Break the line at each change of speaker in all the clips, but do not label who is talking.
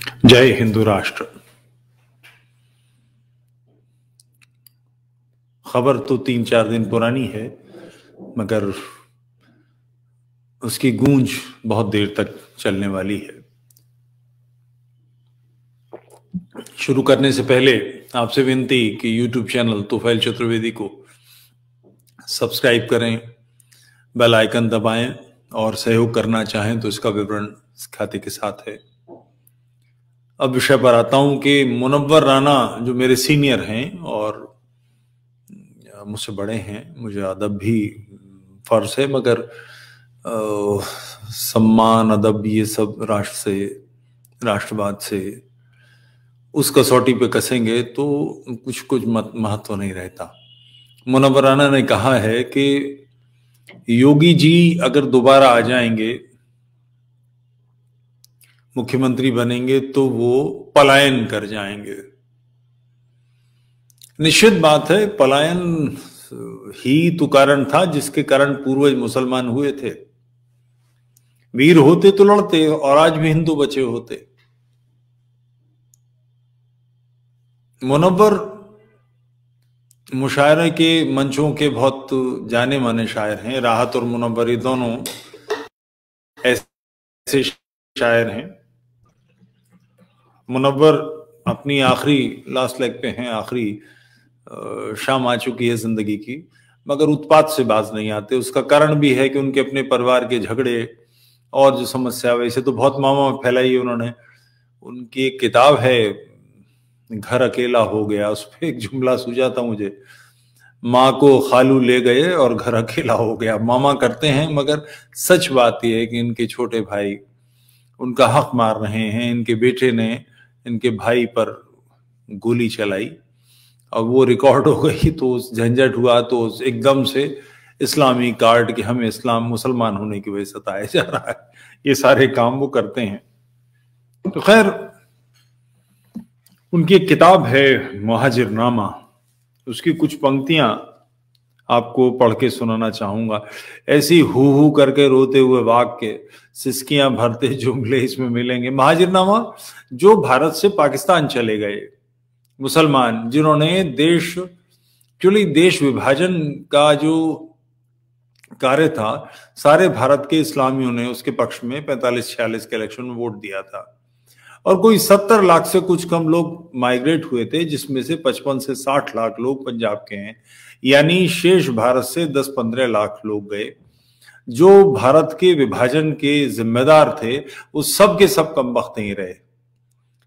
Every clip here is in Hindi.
जय हिंदू राष्ट्र। खबर तो 3-4 दिन पुरानी है, मगर उसकी गूंज बहुत देर तक चलने वाली है। शुरू करने से पहले आपसे विनती कि YouTube चैनल तोफैल चतुर्वेदी को सब्सक्राइब करें, बेल आइकन दबाएं और सहयोग करना चाहें तो इसका विवरण इस खाते के साथ है। अब विषय पर आता हूं कि मुनव्वर राना जो मेरे सीनियर हैं और मुझसे बड़े हैं, मुझे अदब भी फर्ज है, मगर सम्मान अदब ये सब राष्ट्र से, राष्ट्रवाद से उस कसौटी पे कसेंगे तो कुछ महत्व नहीं रहता। मुनव्वर राना ने कहा है कि योगी जी अगर दोबारा आ जाएंगे, मुख्यमंत्री बनेंगे, तो वो पलायन कर जाएंगे। निश्चित बात है, पलायन ही तो कारण था जिसके कारण पूर्वज मुसलमान हुए थे। वीर होते तो लड़ते और आज भी हिंदू बचे होते। मुनव्वर मुशायरे के मंचों के बहुत जाने माने शायर हैं। राहत और मुनव्वर ये दोनों ऐसे शायर हैं। मुनव्वर अपनी आखिरी लास्ट लेग पे हैं, आखिरी शाम आ चुकी है जिंदगी की, मगर उत्पात से बाज नहीं आते। उसका कारण भी है कि उनके अपने परिवार के झगड़े और जो समस्या, वैसे तो बहुत मामा फैलाई उन्होंने। उनकी एक किताब है घर अकेला हो गया, उस पर एक जुमला सूझा था मुझे, माँ को खालू ले गए और घर अकेला हो गया। मामा करते हैं, मगर सच बात यह है कि इनके छोटे भाई उनका हक मार रहे हैं। इनके बेटे ने इनके भाई पर गोली चलाई और वो रिकॉर्ड हो गई, तो झंझट हुआ, तो एकदम से इस्लामी कार्ड कि हमें इस्लाम मुसलमान होने की वजह से सताया जा रहा है। ये सारे काम वो करते हैं। तो खैर, उनकी एक किताब है मुहाजिरनामा, उसकी कुछ पंक्तियां आपको पढ़ के सुनाना चाहूंगा। ऐसी हु करके रोते हुए वाक्य, सिसकियां भरते जुमले इसमें मिलेंगे। मुहाजिरनामा जो भारत से पाकिस्तान चले गए मुसलमान, जिन्होंने देश विभाजन का जो कार्य था, सारे भारत के इस्लामियों ने उसके पक्ष में 45-46 के इलेक्शन में वोट दिया था, और कोई 70 लाख से कुछ कम लोग माइग्रेट हुए थे, जिसमें से 55 से 60 लाख लोग पंजाब के हैं। यानी शेष भारत से 10-15 लाख लोग गए। जो भारत के विभाजन के जिम्मेदार थे वो सब के सब कमबख्त नहीं रहे।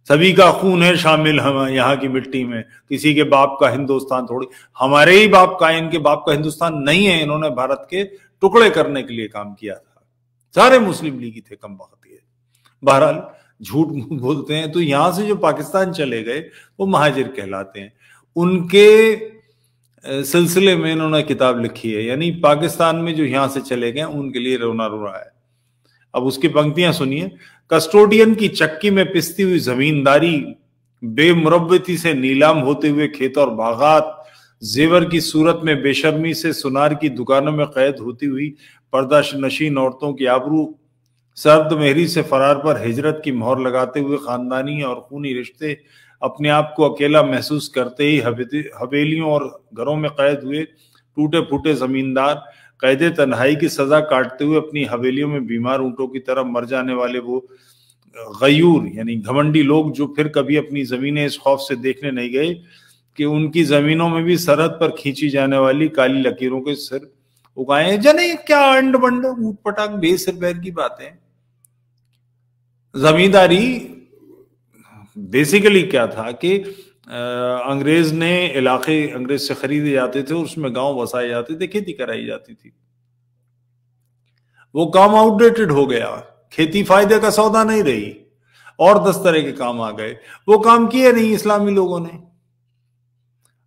सभी का खून है शामिल हम यहाँ की मिट्टी में, किसी के बाप का हिंदुस्तान थोड़ी, हमारे ही बाप का, इनके बाप का हिंदुस्तान नहीं है। इन्होंने भारत के टुकड़े करने के लिए काम किया था। सारे मुस्लिम लीगी थे कमबख्त ये। बहरहाल झूठ बोलते हैं। तो यहां से जो पाकिस्तान चले गए वो महाजिर कहलाते हैं। उनके सिलसिले में इन्होंने किताब लिखी है। यानी पाकिस्तान में जो यहां से चले गए उनके लिए रोना रो रहा है। अब उसकी पंक्तियां सुनिए। कस्टोडियन की चक्की में पिसती हुई जमींदारी, बेमुरव्वती से नीलाम होते हुए खेत और बागात, जेवर की सूरत में बेशर्मी से सुनार की दुकानों में कैद होती हुई पर्दा नशीन औरतों की आबरू, सर्द मेहरी से फरार पर हिजरत की मोहर लगाते हुए खानदानी और खूनी रिश्ते, अपने आप को अकेला महसूस करते ही हवेलियों और घरों में कैद हुए टूटे फूटे जमींदार, कैदे तन्हाई की सजा काटते हुए अपनी हवेलियों में बीमार ऊंटों की तरह मर जाने वाले वो गयूर यानी घमंडी लोग, जो फिर कभी अपनी जमीनें इस खौफ से देखने नहीं गए कि उनकी जमीनों में भी सरहद पर खींची जाने वाली काली लकीरों के सिर उगाए। जने क्या अंड बंड ऊट पटाक बेसिर पैर की बातें। जमींदारी बेसिकली क्या था कि अंग्रेज ने इलाके अंग्रेज से खरीदे जाते थे, उसमें गांव बसाए जाते थे, खेती कराई जाती थी। वो काम आउटडेटेड हो गया, खेती फायदे का सौदा नहीं रही, और 10 तरह के काम आ गए। वो काम किए नहीं इस्लामी लोगों ने।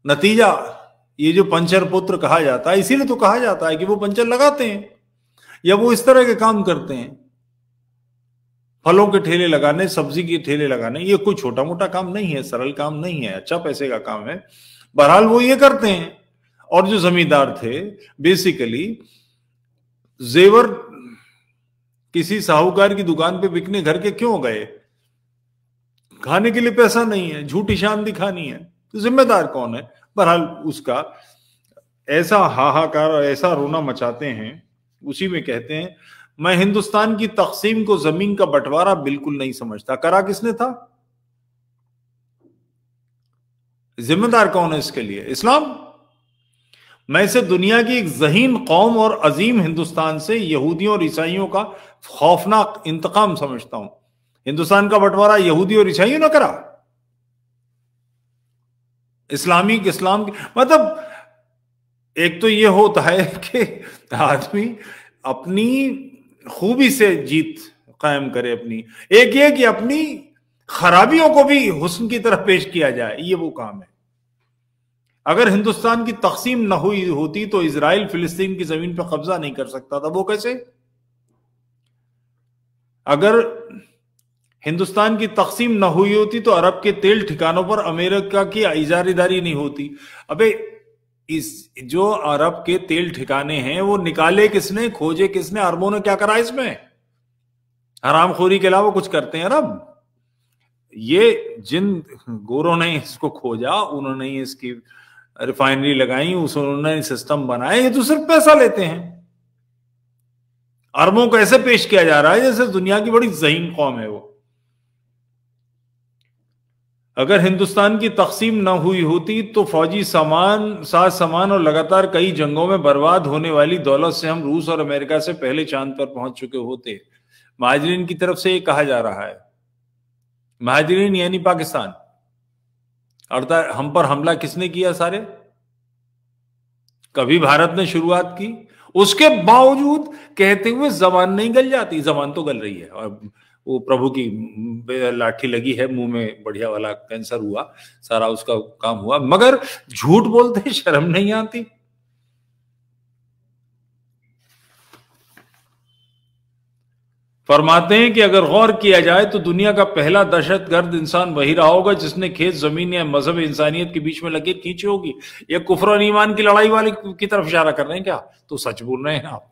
नतीजा ये जो पंचर पुत्र कहा जाता है, इसीलिए तो कहा जाता है कि वो पंचर लगाते हैं या वो इस तरह के काम करते हैं। फलों के ठेले लगाने, सब्जी के ठेले लगाने, ये कोई छोटा मोटा काम नहीं है, सरल काम नहीं है, अच्छा पैसे का काम है। बहरहाल वो ये करते हैं। और जो जमींदार थे बेसिकली जेवर किसी साहूकार की दुकान पे बिकने घर के क्यों गए? खाने के लिए पैसा नहीं है, झूठी शान दिखानी है, तो जिम्मेदार कौन है? बहरहाल उसका ऐसा हाहाकार और ऐसा रोना मचाते हैं, उसी में कहते हैं मैं हिंदुस्तान की तकसीम को जमीन का बंटवारा बिल्कुल नहीं समझता। करा किसने था? जिम्मेदार कौन है इसके लिए? इस्लाम। मैं इसे दुनिया की एक ज़हीन कौम और अजीम हिंदुस्तान से यहूदियों और ईसाइयों का खौफनाक इंतकाम समझता हूं। हिंदुस्तान का बंटवारा यहूदी और ईसाइयों ने करा। इस्लाम मतलब एक तो यह होता है कि आदमी अपनी खूबी से जीत कायम करे अपनी, एक ये कि अपनी खराबियों को भी हुस्न की तरफ पेश किया जाए, ये वो काम है। अगर हिंदुस्तान की तकसीम न हुई होती तो इजराइल फिलिस्तीन की जमीन पर कब्जा नहीं कर सकता था। वो कैसे? अगर हिंदुस्तान की तकसीम न हुई होती तो अरब के तेल ठिकानों पर अमेरिका की इजारेदारी नहीं होती। अबे इस जो अरब के तेल ठिकाने हैं वो निकाले किसने, खोजे किसने? अरबों ने क्या करा इसमें? हरामखोरी के अलावा कुछ करते हैं अरब? ये जिन गोरों ने इसको खोजा, उन्होंने इसकी रिफाइनरी लगाई, उन्होंने सिस्टम बनाए, ये तो सिर्फ पैसा लेते हैं। अरबों को ऐसे पेश किया जा रहा है जैसे दुनिया की बड़ी ज़हीन कौम है वो। अगर हिंदुस्तान की तकसीम न हुई होती तो फौजी साज सामान और लगातार कई जंगों में बर्बाद होने वाली दौलत से हम रूस और अमेरिका से पहले चांद पर पहुंच चुके होते। महाजरीन की तरफ से ये कहा जा रहा है। महाजरीन यानी पाकिस्तान। अर्थात हम पर हमला किसने किया? सारे कभी भारत ने शुरुआत की, उसके बावजूद कहते हुए जबान नहीं गल जाती। जबान तो गल रही है, और वो प्रभु की लाठी लगी है, मुंह में बढ़िया वाला कैंसर हुआ, सारा उसका काम हुआ, मगर झूठ बोलते शर्म नहीं आती। फरमाते हैं कि अगर गौर किया जाए तो दुनिया का पहला दहशतगर्द इंसान वही रहा होगा जिसने खेत, जमीन या मजहब इंसानियत के बीच में लकीर खींची होगी। यह कुफ्र और ईमान की लड़ाई वाले की तरफ इशारा कर रहे हैं क्या? तो सच बोल रहे हैं आप।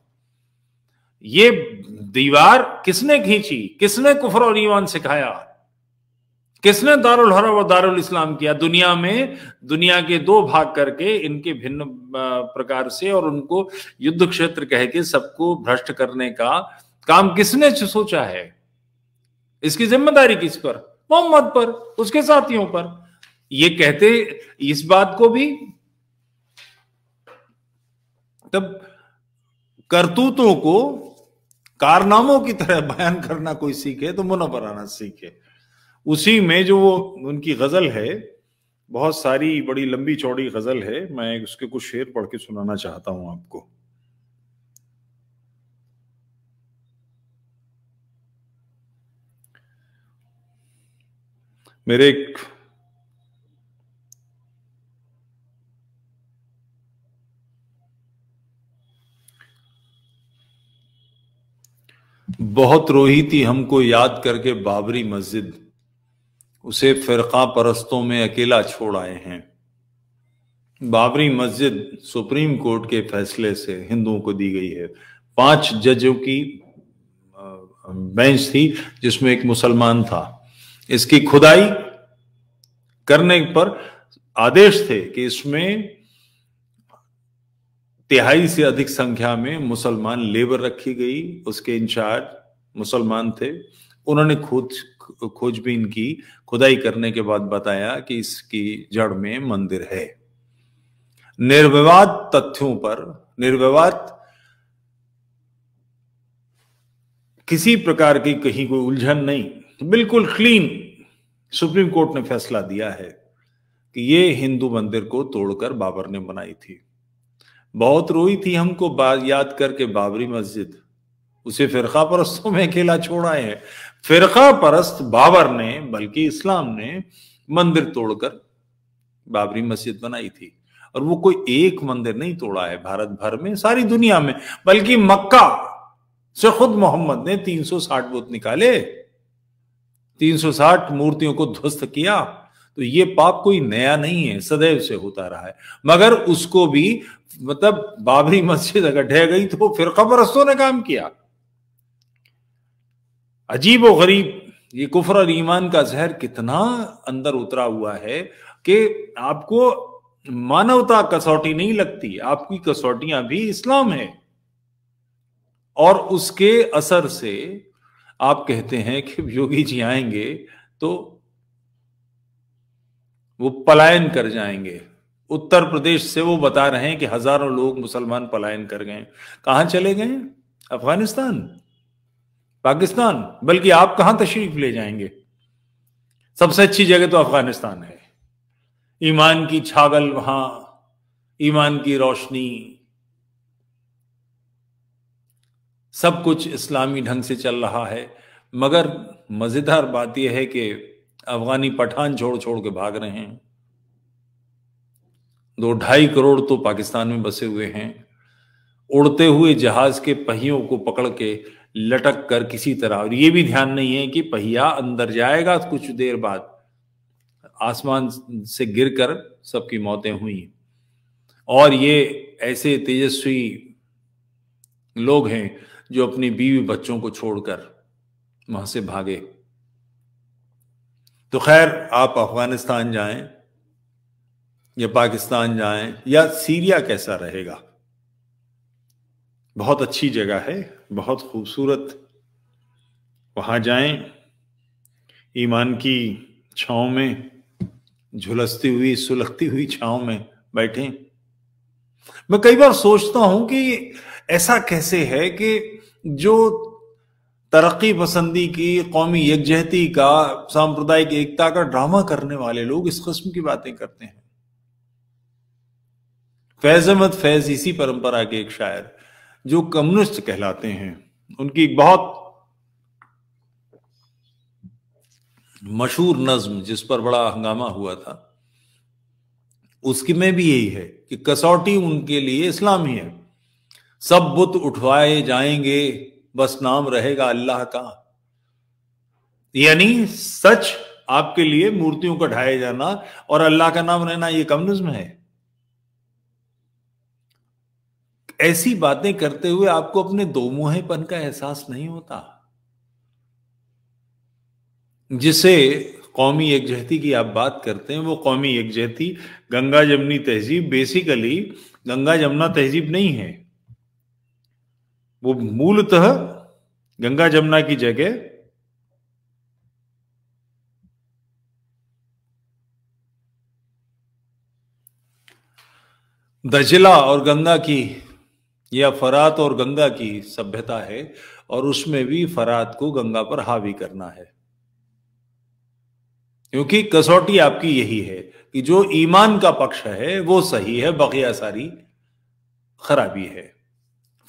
ये दीवार किसने खींची? किसने कुफ्र और ईमान सिखाया? किसने दारुल हरब और दारुल इस्लाम किया? दुनिया में दुनिया के दो भाग करके इनके भिन्न प्रकार से और उनको युद्ध क्षेत्र कह के सबको भ्रष्ट करने का काम किसने सोचा है? इसकी जिम्मेदारी किस पर? मोहम्मद पर, उसके साथियों पर। ये कहते इस बात को भी तब करतूतों को कारनामों की तरह बयान करना कोई सीखे तो मुनव्वर आना सीखे। उसी में जो वो उनकी गजल है, बहुत सारी बड़ी लंबी चौड़ी गजल है, मैं उसके कुछ शेर पढ़ के सुनाना चाहता हूं आपको। मेरे एक बहुत रोई थी हमको याद करके बाबरी मस्जिद, उसे फिरका परस्तों में अकेला छोड़ आए हैं। बाबरी मस्जिद सुप्रीम कोर्ट के फैसले से हिंदुओं को दी गई है। 5 जजों की बेंच थी जिसमें एक मुसलमान था। इसकी खुदाई करने पर आदेश थे कि इसमें 1/3 से अधिक संख्या में मुसलमान लेबर रखी गई। उसके इंचार्ज मुसलमान थे। उन्होंने खोजबीन की, खुदाई करने के बाद बताया कि इसकी जड़ में मंदिर है। निर्विवाद तथ्यों पर, निर्विवाद किसी प्रकार की कहीं कोई उलझन नहीं, बिल्कुल क्लीन सुप्रीम कोर्ट ने फैसला दिया है कि ये हिंदू मंदिर को तोड़कर बाबर ने बनाई थी। बहुत रोई थी हमको याद करके बाबरी मस्जिद, उसे फिरका परस्तों में अकेला छोड़ आए हैं। फिरका परस्त बाबर ने, बल्कि इस्लाम ने मंदिर तोड़कर बाबरी मस्जिद बनाई थी। और वो कोई एक मंदिर नहीं तोड़ा है भारत भर में, सारी दुनिया में, बल्कि मक्का से खुद मोहम्मद ने 360 बुत निकाले, 360 मूर्तियों को ध्वस्त किया। तो ये पाप कोई नया नहीं है, सदैव से होता रहा है। मगर उसको भी, मतलब बाबरी मस्जिद अगर ढह गई तो फिरका परस्तों ने काम किया। अजीब और गरीब ये कुफ्र और ईमान का जहर कितना अंदर उतरा हुआ है कि आपको मानवता कसौटी नहीं लगती, आपकी कसौटियां भी इस्लाम है। और उसके असर से आप कहते हैं कि योगी जी आएंगे तो वो पलायन कर जाएंगे। उत्तर प्रदेश से वो बता रहे हैं कि हजारों लोग मुसलमान पलायन कर गए। कहां चले गए? अफगानिस्तान, पाकिस्तान। बल्कि आप कहां तशरीफ ले जाएंगे? सबसे अच्छी जगह तो अफगानिस्तान है। ईमान की छागल वहां, ईमान की रोशनी, सब कुछ इस्लामी ढंग से चल रहा है। मगर मजेदार बात यह है कि अफगानी पठान छोड़ छोड़ के भाग रहे हैं। 2-2.5 करोड़ तो पाकिस्तान में बसे हुए हैं। उड़ते हुए जहाज के पहियों को पकड़ के लटक कर किसी तरह, और ये भी ध्यान नहीं है कि पहिया अंदर जाएगा कुछ देर बाद, आसमान से गिरकर सबकी मौतें हुई। और ये ऐसे तेजस्वी लोग हैं जो अपनी बीवी बच्चों को छोड़कर वहां से भागे। तो खैर, आप अफगानिस्तान जाएं या पाकिस्तान जाएं या सीरिया, कैसा रहेगा? बहुत अच्छी जगह है, बहुत खूबसूरत। वहां जाएं, ईमान की छांव में, झुलसती हुई सुलगती हुई छांव में बैठें। मैं कई बार सोचता हूं कि ऐसा कैसे है कि जो तरक्की पसंदी की, कौमी यकजहती का, सांप्रदायिक एकता का ड्रामा करने वाले लोग इस किस्म की बातें करते हैं। फैज अहमद फैज इसी परंपरा के एक शायर जो कम्युनिस्ट कहलाते हैं, उनकी एक बहुत मशहूर नज्म जिस पर बड़ा हंगामा हुआ था, उसकी में भी यही है कि कसौटी उनके लिए इस्लाम ही है। सब बुत उठवाए जाएंगे, बस नाम रहेगा अल्लाह का। यानी सच आपके लिए मूर्तियों का ढाया जाना और अल्लाह का नाम रहना, यह कम्युनिज्म है। ऐसी बातें करते हुए आपको अपने दो मुंहेपन का एहसास नहीं होता। जिसे कौमी यकजहती की आप बात करते हैं, वो कौमी यकजहती गंगा जमनी तहजीब बेसिकली गंगा जमुना तहजीब नहीं है। वो मूलतः गंगा जमुना की जगह दजला और गंगा की, या फरात और गंगा की सभ्यता है, और उसमें भी फरात को गंगा पर हावी करना है। क्योंकि कसौटी आपकी यही है कि जो ईमान का पक्ष है वो सही है, बकिया सारी खराबी है।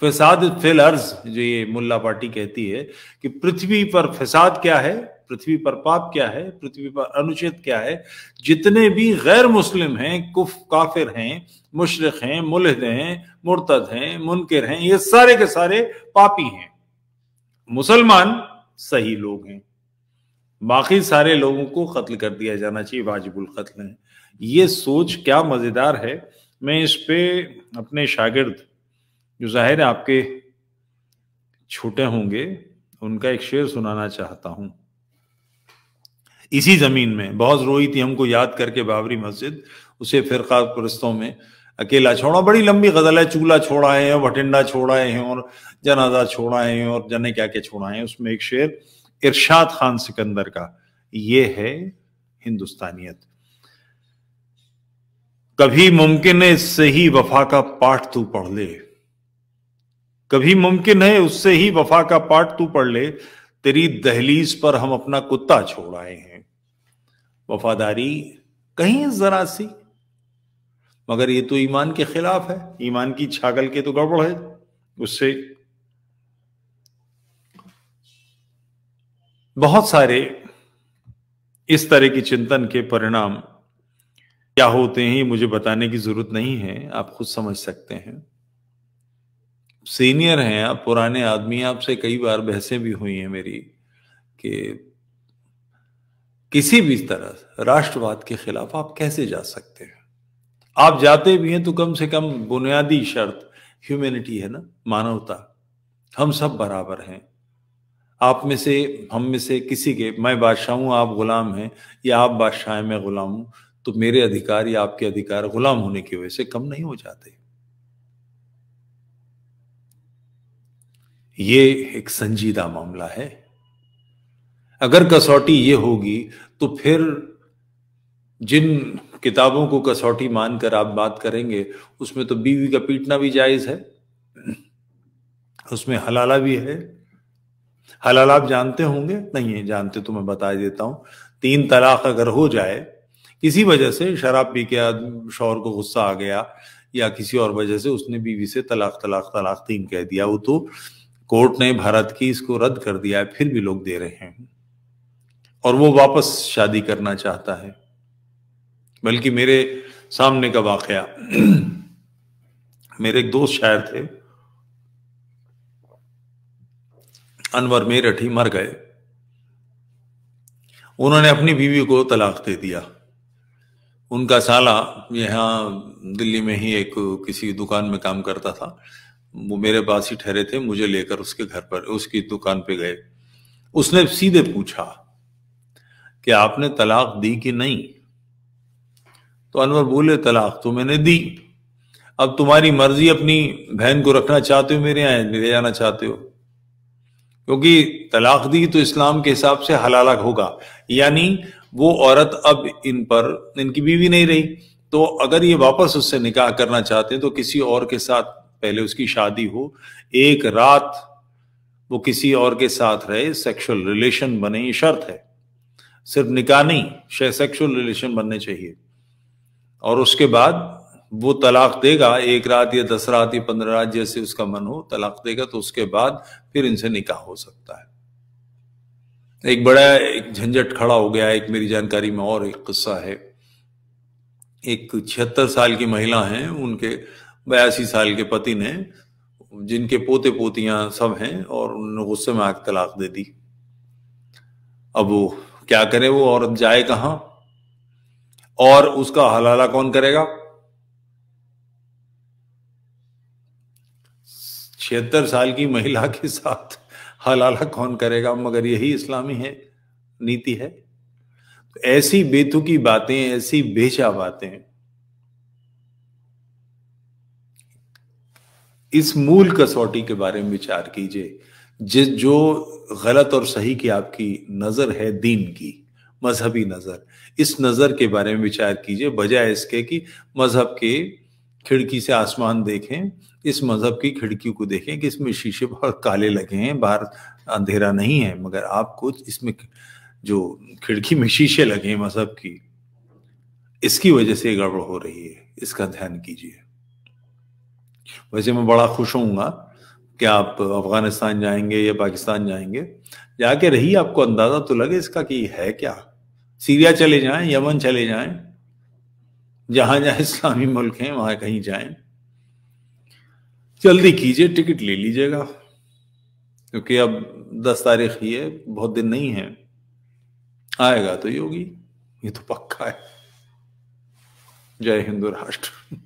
फसाद फिल अर्ज, जो ये मुल्ला पार्टी कहती है कि पृथ्वी पर फसाद क्या है, पृथ्वी पर पाप क्या है, पृथ्वी पर अनुचित क्या है, जितने भी गैर मुस्लिम हैं, काफिर हैं, मुशरिक हैं, मुल्हिद हैं, मुर्तद हैं, मुनकिर हैं, ये सारे के सारे पापी हैं। मुसलमान सही लोग हैं, बाकी सारे लोगों को कत्ल कर दिया जाना चाहिए, वाजिबुल कत्ल है। ये सोच क्या मजेदार है। मैं इस पे अपने शागिर्द, जो जाहिर है आपके छोटे होंगे, उनका एक शेर सुनाना चाहता हूं। इसी जमीन में बहुत रोई थी हमको याद करके बाबरी मस्जिद, उसे फिरका परस्तों में अकेला छोड़ा। बड़ी लंबी गजल है, चूल्हा छोड़ाए हैं, भटिंडा छोड़ाए हैं, और जनाजा छोड़ाए हैं, और जाने क्या क्या छोड़ाए हैं। उसमें एक शेर इरशाद खान सिकंदर का, ये है हिंदुस्तानियत। कभी मुमकिन है इससे ही वफा का पाठ तू पढ़ ले, कभी मुमकिन है उससे ही वफा का पाठ तू पढ़ ले, तेरी दहलीज पर हम अपना कुत्ता छोड़ आए हैं। वफादारी कहीं जरा सी, मगर ये तो ईमान के खिलाफ है, ईमान की छागल के तो गड़बड़ है। उससे बहुत सारे इस तरह की चिंतन के परिणाम क्या होते हैं, मुझे बताने की जरूरत नहीं है, आप खुद समझ सकते हैं। सीनियर हैं आप, पुराने आदमी, आपसे कई बार बहसें भी हुई हैं मेरी कि किसी भी तरह राष्ट्रवाद के खिलाफ आप कैसे जा सकते हैं। आप जाते भी हैं तो कम से कम बुनियादी शर्त ह्यूमैनिटी है ना, मानवता। हम सब बराबर हैं। आप में से, हम में से किसी के, मैं बादशाह हूं आप गुलाम हैं, या आप बादशाह हैं मैं गुलाम हूं, तो मेरे अधिकार या आपके अधिकार गुलाम होने की वजह से कम नहीं हो जाते। ये एक संजीदा मामला है। अगर कसौटी ये होगी तो फिर जिन किताबों को कसौटी मानकर आप बात करेंगे, उसमें तो बीवी का पीटना भी जायज है, उसमें हलाला भी है। हलाल आप जानते होंगे, नहीं है जानते तो मैं बता देता हूं। 3 तलाक अगर हो जाए किसी वजह से, शराब पी के शौहर को गुस्सा आ गया या किसी और वजह से उसने बीवी से तलाक तलाक तलाक 3 कह दिया, वो तो कोर्ट ने भारत की इसको रद्द कर दिया है, फिर भी लोग दे रहे हैं, और वो वापस शादी करना चाहता है। बल्कि मेरे सामने का वाकया, मेरे एक दोस्त शायर थे, अनवर मेरठी, मर गए। उन्होंने अपनी बीवी को तलाक दे दिया। उनका साला यहाँ दिल्ली में ही एक किसी दुकान में काम करता था, वो मेरे पास ही ठहरे थे, मुझे लेकर उसके घर पर, उसकी दुकान पे गए। उसने सीधे पूछा कि आपने तलाक दी कि नहीं? तो अनवर बोले तलाक तो मैंने दी, अब तुम्हारी मर्जी, अपनी बहन को रखना चाहते हो मेरे यहाँ, ले जाना चाहते हो, क्योंकि तलाक दी तो इस्लाम के हिसाब से हलाला होगा, यानी वो औरत अब इन पर, इनकी बीवी नहीं रही। तो अगर ये वापस उससे निकाह करना चाहते हैं तो किसी और के साथ पहले उसकी शादी हो, एक रात वो किसी और के साथ रहे, सेक्सुअल रिलेशन बने, ये शर्त है, सिर्फ निकाह नहीं, सेक्सुअल रिलेशन बनने चाहिए। और उसके बाद वो तलाक देगा, 1 रात या 10 रात या 15 रात, जैसे उसका मन हो तलाक देगा, तो उसके बाद फिर इनसे निकाह हो सकता है। एक बड़ा एक झंझट खड़ा हो गया। एक मेरी जानकारी में और एक किस्सा है। एक 76 साल की महिला हैं, उनके 82 साल के पति ने, जिनके पोते पोतियां सब हैं, और उन्होंने गुस्से में आके तलाक दे दी। अब वो क्या करे, वो औरत जाए कहां, और उसका हलाला कौन करेगा? 76 साल की महिला के साथ हलाला कौन करेगा? मगर यही इस्लामी है, नीति है। तो ऐसी बेतुकी बातें, ऐसी बेचा बातें, इस मूल कसौटी के बारे में विचार कीजिए। जो गलत और सही की आपकी नजर है, दीन की, मजहबी नजर, इस नजर के बारे में विचार कीजिए, बजाय इसके कि मजहब के खिड़की से आसमान देखें। इस मजहब की खिड़की को देखें कि इसमें शीशे बहुत काले लगे हैं, बाहर अंधेरा नहीं है, मगर आपको इसमें जो खिड़की में शीशे लगे हैं मजहब की, इसकी वजह से गड़बड़ हो रही है, इसका ध्यान कीजिए। वैसे मैं बड़ा खुश होऊंगा कि आप अफगानिस्तान जाएंगे या पाकिस्तान जाएंगे, जाके रही आपको अंदाजा तो लगे इसका कि है क्या। सीरिया चले जाएं, यमन चले जाएं, जहां जहां इस्लामी मुल्क हैं वहां कहीं जाएं, जल्दी कीजिए, टिकट ले लीजिएगा, क्योंकि अब 10 तारीख ही है, बहुत दिन नहीं है, आएगा तो योगी, ये तो पक्का है। जय हिंद राष्ट्र।